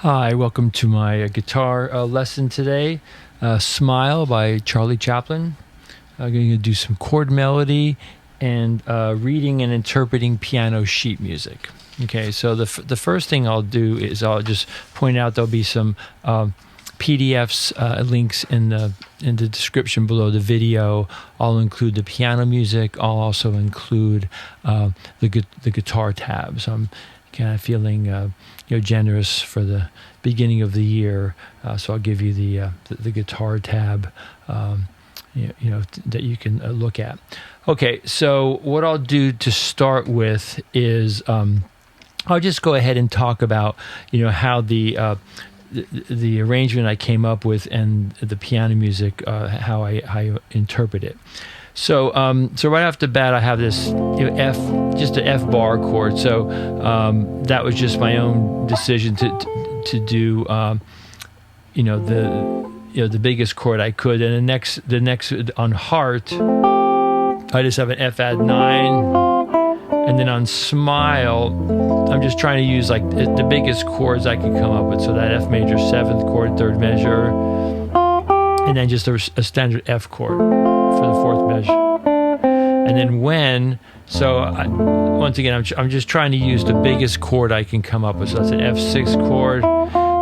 Hi, welcome to my guitar lesson today. Smile by Charlie Chaplin. I'm going to do some chord melody and reading and interpreting piano sheet music. Okay, so the first thing I'll do is I'll just point out there'll be some PDFs links in the description below the video. I'll include the piano music. I'll also include the guitar tabs. I'm kind of feeling generous for the beginning of the year, so I'll give you the guitar tab that you can look at. Okay, so what I'll do to start with is I'll just go ahead and talk about how the arrangement I came up with and the piano music, how I interpret it. So right off the bat, I have this F, just an F bar chord. So that was just my own decision to do, the biggest chord I could. And the next on heart, I just have an F add 9, and then on smile, I'm just trying to use like the biggest chords I can come up with. So that F major 7th chord, 3rd measure, and then just a standard F chord for the 4th measure. And then once again, I'm just trying to use the biggest chord I can come up with. So that's an F6 chord.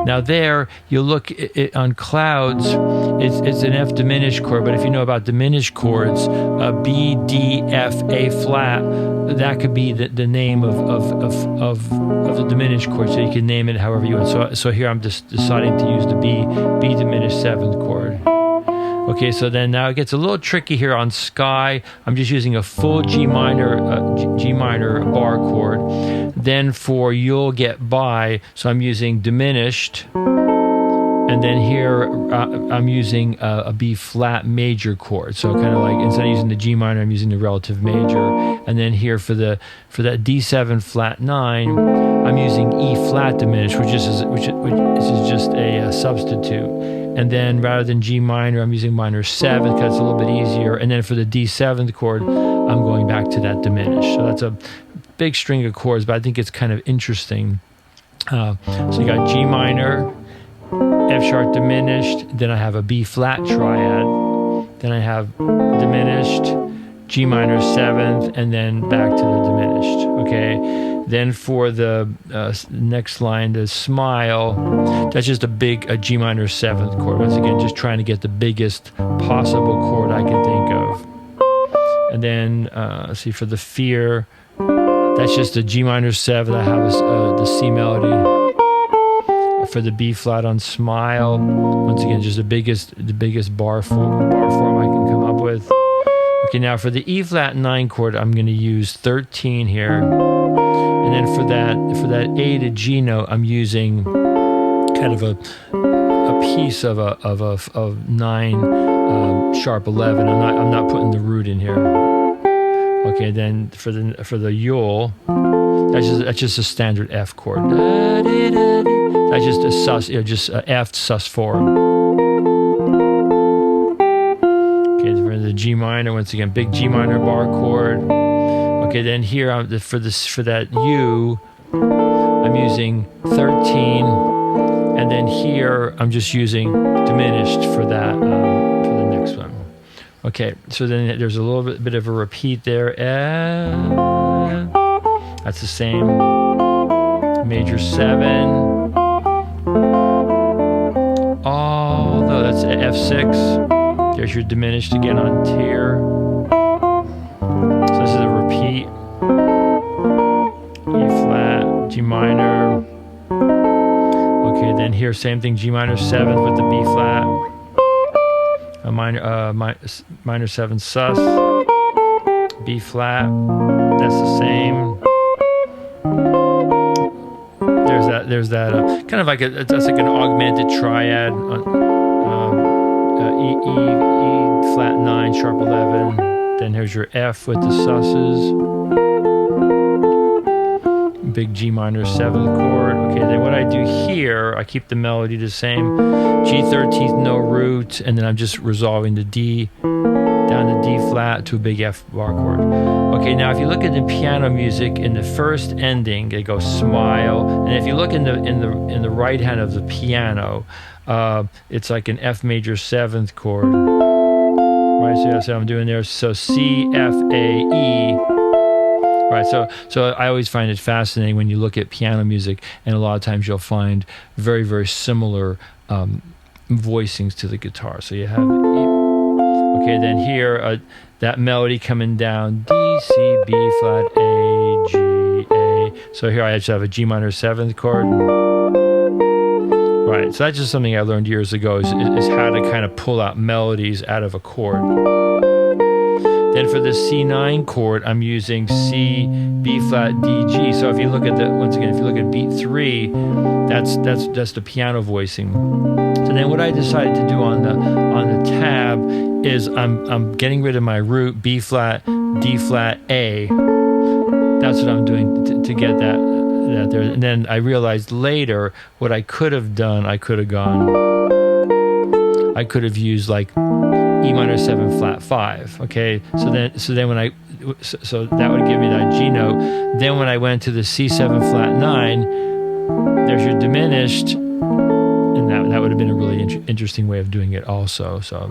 Now there, you look on clouds, it's an F diminished chord, but if you know about diminished chords, B, D, F, A flat, that could be the name of the diminished chord, so you can name it however you want. So here I'm just deciding to use the B diminished 7th chord. Okay, so then now it gets a little tricky here on Sky. I'm just using a full G minor bar chord. Then for You'll Get By, so I'm using diminished. And then here I'm using a B flat major chord. So kind of like instead of using the G minor, I'm using the relative major. And then here for that D7 flat 9, I'm using E flat diminished, which is just a substitute. And then rather than G minor, I'm using minor 7 because it's a little bit easier. And then for the D7th chord, I'm going back to that diminished. So that's a big string of chords, but I think it's kind of interesting. So you got G minor, F sharp diminished, then I have a B flat triad, then I have diminished, G minor 7th, and then back to the diminished. Okay. Then for the next line, the smile, that's just a G minor 7th chord. Once again, just trying to get the biggest possible chord I can think of. And then, let's see, for the fear, that's just a G minor 7. I have the C melody. For the B flat on smile, once again, just the biggest bar form I can come up with. Okay, now for the E flat 9 chord, I'm going to use 13 here. And then for that A to G note, I'm using kind of a piece of 9 sharp 11. I'm not putting the root in here. Okay, then for the You'll, that's just a standard F chord. That's just a sus, just a F sus 4. Okay, for the G minor, once again, big G minor bar chord. Okay, then here for that U, I'm using 13, and then here I'm just using diminished for that for the next one. Okay, so then there's a little bit of a repeat there. That's the same major 7. Although that's F6. There's your diminished again on tier. So this is a repeat. E flat, G minor. Okay, then here same thing, G minor 7th with the B flat. A minor 7 sus. B flat. That's the same. There's that kind of like that's like an augmented triad. E flat 9 sharp 11. Then here's your F with the susses. Big G minor 7th chord. Okay, then what I do here, I keep the melody the same. G13, no root, and then I'm just resolving the D down to D flat to a big F bar chord. Okay, now if you look at the piano music, in the first ending, it goes smile, and if you look in the right hand of the piano, it's like an F major 7th chord. Right, so that's what I'm doing there. So C, F, A, E. Right, so I always find it fascinating when you look at piano music, and a lot of times you'll find very, very similar voicings to the guitar. So you have E. Okay, then here, that melody coming down, D, C, B flat, A, G, A. So here I just have a G minor 7th chord. Right, so that's just something I learned years ago, is how to kind of pull out melodies out of a chord. Then for the C9 chord, I'm using C, B flat, D, G. So if you look at once again, if you look at beat 3, that's the piano voicing. So then what I decided to do on the tab is I'm getting rid of my root B flat, D flat, A. That's what I'm doing to get that there. And then I realized later what I could have done, I could have used like E minor 7 flat 5. Okay, so then so that would give me that G note. Then when I went to the C7 flat 9, there's your diminished, and that would have been a really interesting way of doing it also. So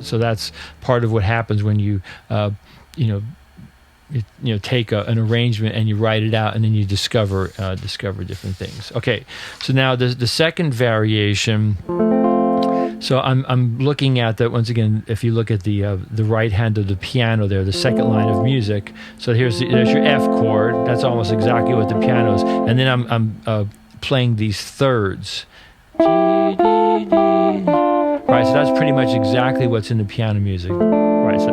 so that's part of what happens when you take an arrangement and you write it out, and then you discover different things. Okay, so now the second variation. So I'm looking at that once again. If you look at the right hand of the piano there, the second line of music. So there's your F chord. That's almost exactly what the piano is. And then I'm playing these thirds. Right, so that's pretty much exactly what's in the piano music. Right, so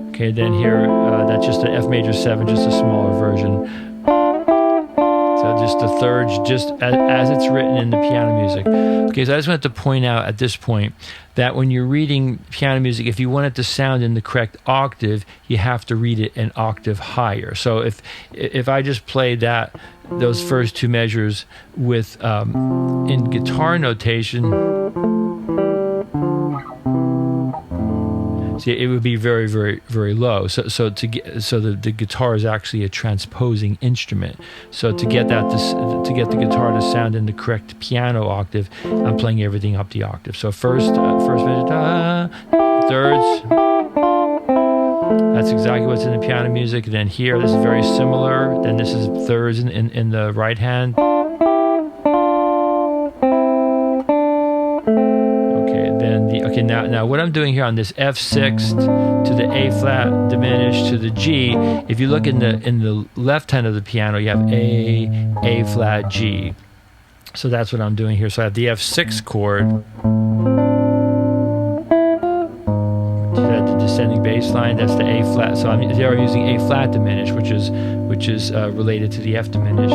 okay, then here that's just an F major 7, just a smaller version. So just the thirds, just as it's written in the piano music. Okay, so I just wanted to point out at this point that when you're reading piano music, if you want it to sound in the correct octave, you have to read it an octave higher. So if I just play those first two measures with in guitar notation, see, it would be very, very, very low. So the guitar is actually a transposing instrument. So to get the guitar to sound in the correct piano octave, I'm playing everything up the octave. So first measure, thirds. That's exactly what's in the piano music. And then here, this is very similar. Then this is thirds in the right hand. Now what I'm doing here on this F6 to the A flat diminished to the G, if you look in the left hand of the piano, you have A flat, G. So that's what I'm doing here. So I have the F6 chord, the descending bass line. That's the A flat. So I'm using A flat diminished, which is related to the F diminished.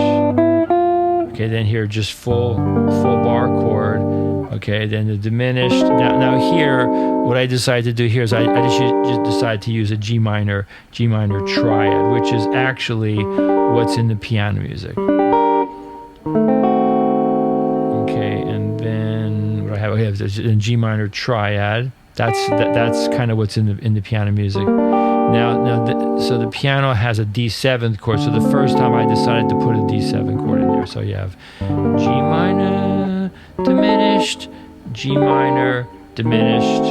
Okay, then here just full bar chord. Okay, then the diminished. Now here, what I decided to do here is I just decided to use a G minor triad, which is actually what's in the piano music. Okay, and then what I have is a G minor triad. That's kind of what's in the piano music. So the piano has a D7 chord. So the first time I decided to put a D7 chord in there. So you have G minor diminished, G minor diminished,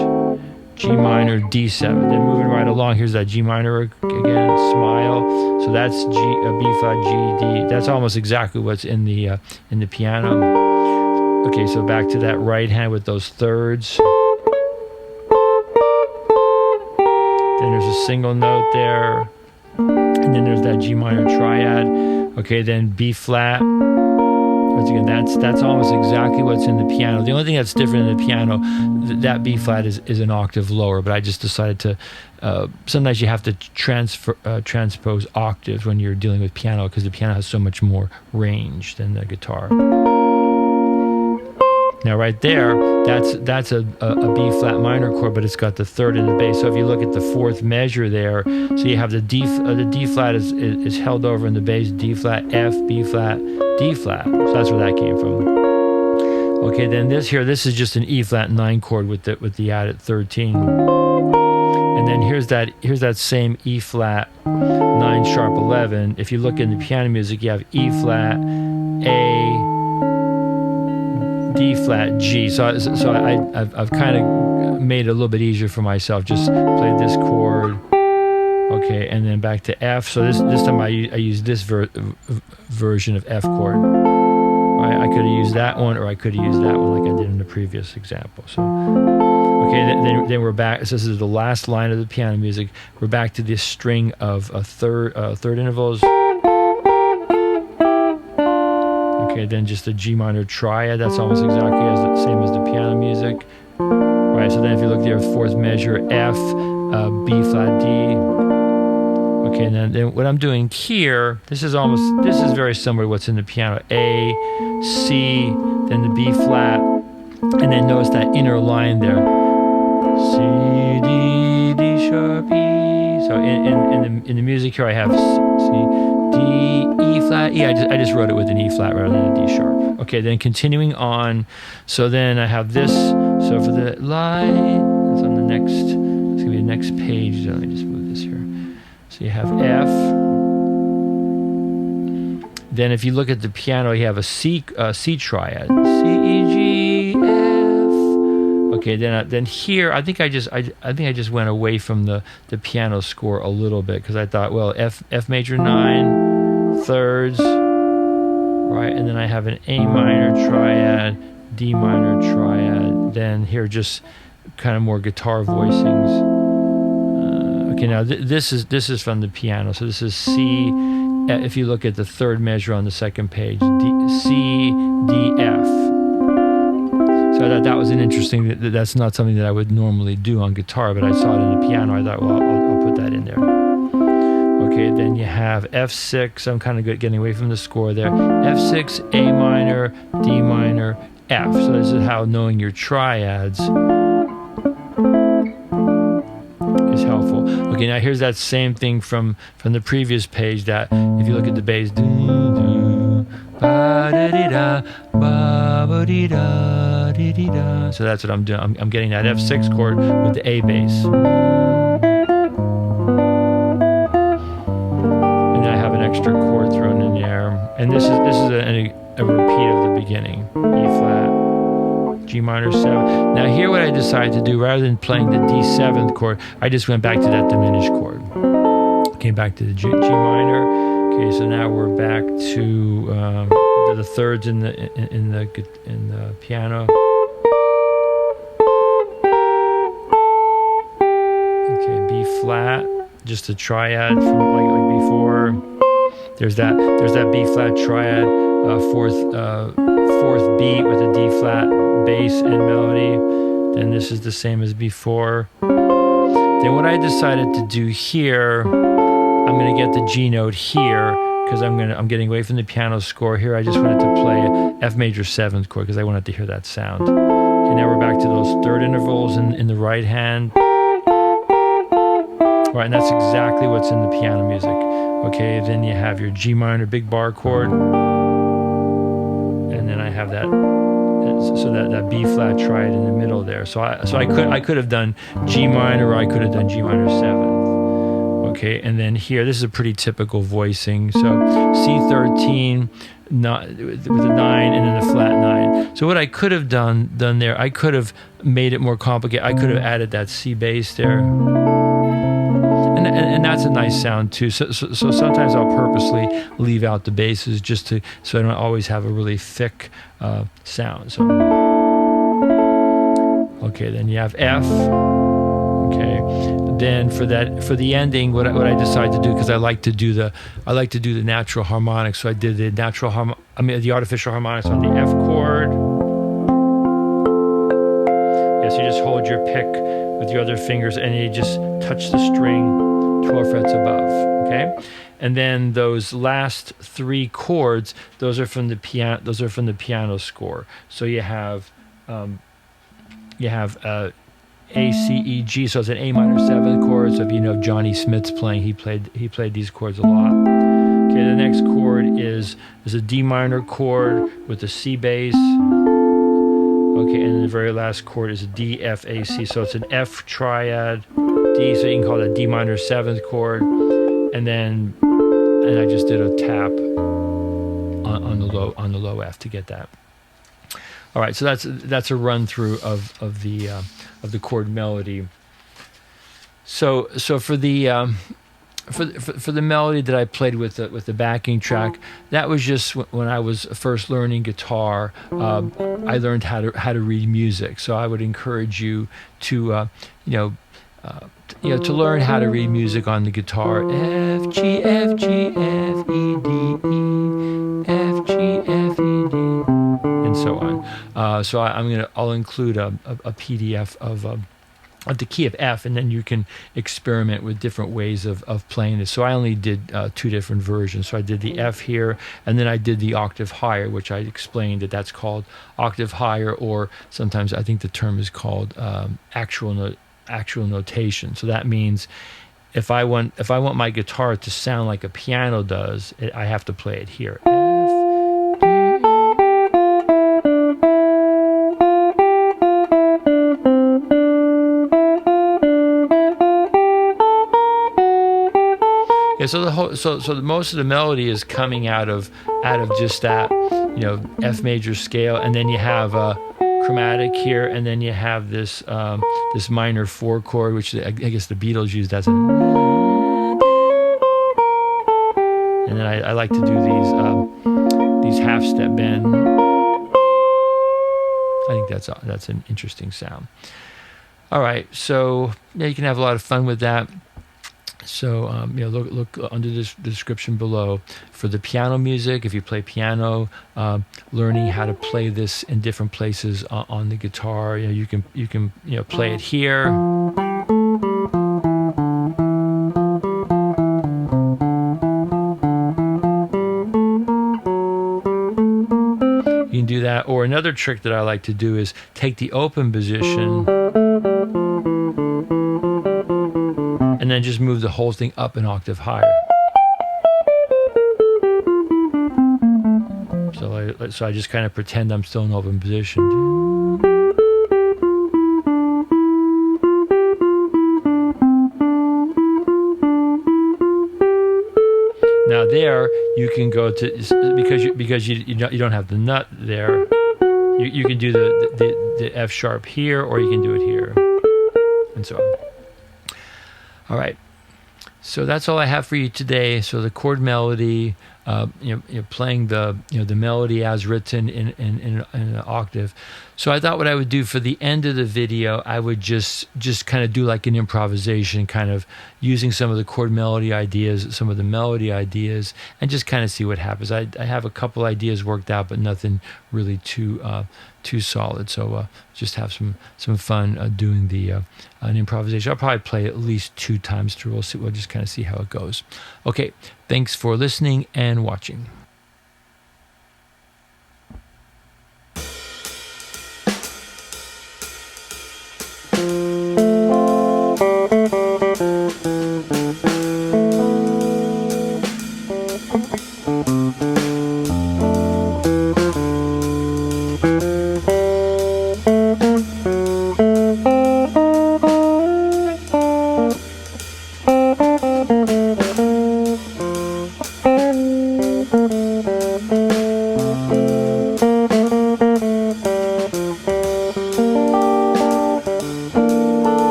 G minor D7. Then moving right along, here's that G minor again, smile. So that's B flat, G, D. That's almost exactly what's in the piano. Okay, so back to that right hand with those thirds. Then there's a single note there, and then there's that G minor triad. Okay, then B flat. Once again, that's almost exactly what's in the piano. The only thing that's different in the piano, that B flat is an octave lower. But I just decided to. Sometimes you have to transpose octaves when you're dealing with piano, because the piano has so much more range than the guitar. Now right there, that's a B flat minor chord, but it's got the third in the bass. So if you look at the fourth measure there, so you have the D flat is held over in the bass, D flat, F, B flat, D flat. So that's where that came from. Okay, then this is just an E flat 9 chord with the added 13. And then here's that same E flat 9 sharp 11. If you look in the piano music, you have E flat, A, D flat, G. So I've kind of made it a little bit easier for myself. Just played this chord, okay, and then back to F. So this time I use this version of F chord. Right, I could have used that one, or I could have used that one like I did in the previous example. So okay, then we're back. So this is the last line of the piano music. We're back to this string of third intervals. Okay, then just a G minor triad. That's almost exactly the same as the piano music. Right, so then if you look there, fourth measure, F, B flat, D. Okay, and then what I'm doing here, this is very similar to what's in the piano. A, C, then the B flat, and then notice that inner line there. C, D, D sharp, E. So in the music here I have C, D, E flat, E. I just wrote it with an E flat rather than a D sharp. Okay, then continuing on. So then I have this. So for the line, it's on the next, it's going to be the next page. So let me just move this here. So you have F. Then if you look at the piano, you have a C triad. C, E, G, F. Okay, then here, I think I just went away from the piano score a little bit because I thought, well, F major 9, thirds, right, and then I have an A minor triad, D minor triad. Then here just kind of more guitar voicings. Okay, now this is from the piano. So this is C. If you look at the third measure on the second page, C, D, F. So I thought that was an interesting. That's not something that I would normally do on guitar, but I saw it in the piano. I thought, well, I'll put that in there. Okay, then you have F6. I'm kind of getting away from the score there. F6, A minor, D minor, F. So this is how knowing your triads is helpful. Okay, now here's that same thing from the previous page. That if you look at the bass, so that's what I'm doing. I'm getting that F6 chord with the A bass, and then I have an extra chord thrown in there. And this is a repeat of the beginning: E flat, G minor 7. Now here what I decided to do, rather than playing the D7th chord, I just went back to that diminished chord. Came back to the G minor. Okay, so now we're back to the thirds in the piano. Okay, B flat, just a triad from like before. There's that B flat triad, fourth beat with a D flat bass and melody. Then this is the same as before. Then what I decided to do here, I'm going to get the G note here because I'm getting away from the piano score here. I just wanted to play F major 7th chord because I wanted to hear that sound. Okay, now we're back to those third intervals in the right hand. Right, and that's exactly what's in the piano music. Okay, then you have your G minor big bar chord, and then I have that B flat triad in the middle there. So I could have done G minor, or I could have done G minor 7th. Okay, and then here, this is a pretty typical voicing. So C13 with a 9 and then a flat 9. So what I could have done there, I could have made it more complicated. I could have added that C bass there. And that's a nice sound too. So sometimes I'll purposely leave out the basses just so I don't always have a really thick sound. So okay, then you have F. Okay, then for the ending, what I decided to do, because I like to do the natural harmonics. So I did the artificial harmonics on the F chord. Yes, you just hold your pick with your other fingers and you just touch the string 12 frets above, okay? And then those last 3 chords, those are from the piano score. So you have A, C, E, G. So it's an A minor 7th chord. So if you know Johnny Smith's playing, he played these chords a lot. Okay, the next chord is a D minor chord with a C bass. Okay, and the very last chord is a D, F, A, C. So it's an F triad, D, so you can call that D minor 7th chord. And I just did a tap on the low F to get that. All right, so that's a run through of the chord melody. So for the for the melody that I played with the backing track, that was just when I was first learning guitar. I learned how to read music. So I would encourage you to to learn how to read music on the guitar. F G F G F E D E F G F E D, and so on. So I'll include a PDF of the key of F, and then you can experiment with different ways of playing this. So I only did 2 different versions. So I did the F here, and then I did the octave higher, which I explained that's called octave higher, or sometimes I think the term is called actual notation. So that means if I want my guitar to sound like a piano does, I have to play it here. Yeah, so most of the melody is coming out of just that, F major scale, and then you have a chromatic here, and then you have this this minor 4 chord, which I guess the Beatles used as and then I like to do these half step bend. I think that's an interesting sound. All right, so yeah, you can have a lot of fun with that. So look under this description below for the piano music. If you play piano, learning how to play this in different places on the guitar. You can play it here. You can do that. Or another trick that I like to do is take the open position and then just move the whole thing up an octave higher. So I just kind of pretend I'm still in open position. Now there you can go to, because you don't have the nut there. You can do the F sharp here, or you can do it here, and so on. All right, so that's all I have for you today. So the chord melody, playing the the melody as written in an octave. So I thought what I would do for the end of the video, I would just kind of do like an improvisation, kind of using some of the chord melody ideas, some of the melody ideas, and just kind of see what happens. I have a couple ideas worked out, but nothing really too solid. So just have some fun doing an improvisation. I'll probably play at least 2 times through. We'll just kind of see how it goes. Okay, thanks for listening and watching.